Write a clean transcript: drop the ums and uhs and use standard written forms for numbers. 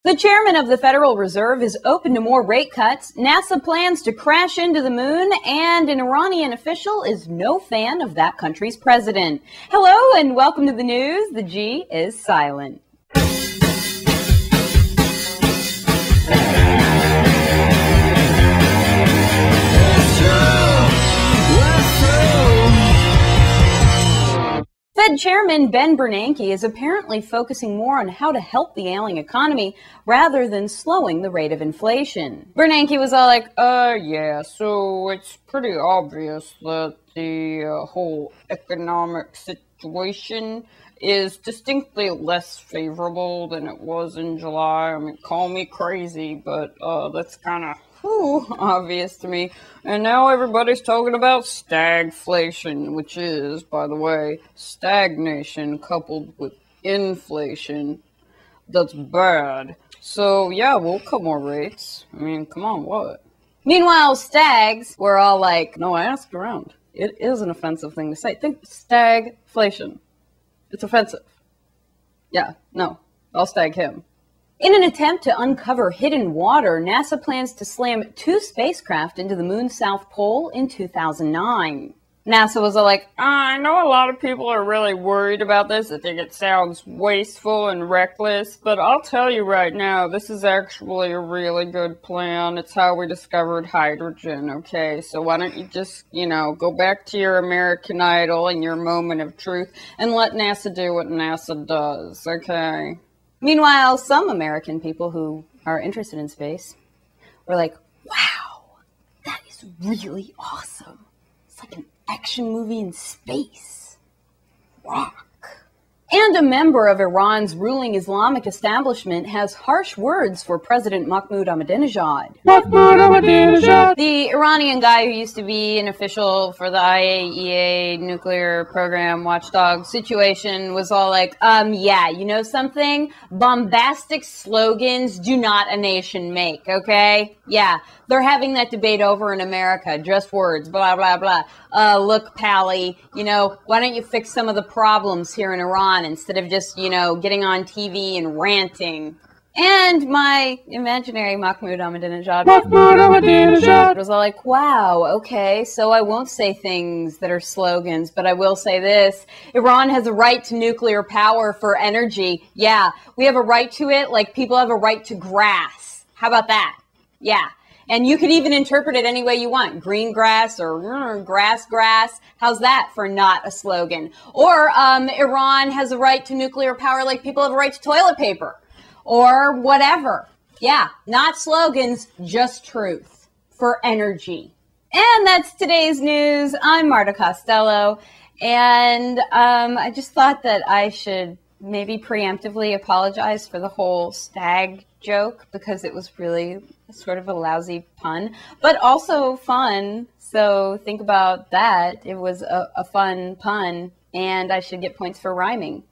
The chairman of the Federal Reserve is open to more rate cuts, NASA plans to crash into the moon, and an Iranian official is no fan of that country's president. Hello and welcome to the news. The G is silent. Fed Chairman Ben Bernanke is apparently focusing more on how to help the ailing economy rather than slowing the rate of inflation. Bernanke was all like, yeah, so it's pretty obvious that the whole economic situation is distinctly less favorable than it was in July. I mean, call me crazy, but that's kind of obvious to me. And now everybody's talking about stagflation, which is, by the way, stagnation coupled with inflation. That's bad. So, yeah, we'll cut more rates. I mean, come on, what? Meanwhile, Staggs were all like, no, I asked around. It is an offensive thing to say. Think stagflation. It's offensive. Yeah, no, I'll stag him. In an attempt to uncover hidden water, NASA plans to slam 2 spacecraft into the moon's south pole in 2009. NASA was all like, I know a lot of people are really worried about this. I think it sounds wasteful and reckless, but I'll tell you right now, this is actually a really good plan. It's how we discovered hydrogen, okay? So why don't you just, go back to your American Idol and your moment of truth and let NASA do what NASA does, okay? Meanwhile, some American people who are interested in space were like, wow, that is really awesome. It's like an action movie in space. Rock. And a member of Iran's ruling Islamic establishment has harsh words for President Mahmoud Ahmadinejad. Mahmoud Ahmadinejad! The Iranian guy who used to be an official for the IAEA nuclear program watchdog situation was all like, yeah, you know something? Bombastic slogans do not a nation make, okay? Yeah, they're having that debate over in America, just words, blah, blah, blah. Look, Pally, why don't you fix some of the problems here in Iran instead of just, getting on TV and ranting. And my imaginary Mahmoud Ahmadinejad was all like, wow, okay, so I won't say things that are slogans, but I will say this. Iran has a right to nuclear power for energy. Yeah, we have a right to it like people have a right to grass. How about that? Yeah. And you can even interpret it any way you want. Green grass or grass. How's that for not a slogan? Or Iran has a right to nuclear power like people have a right to toilet paper. Or whatever. Yeah, not slogans, just truth. For energy. And that's today's news. I'm Marta Costello. And I just thought that I should maybe preemptively apologize for the whole stag joke because it was really sort of a lousy pun, but also fun. So think about that. It was a fun pun, and I should get points for rhyming.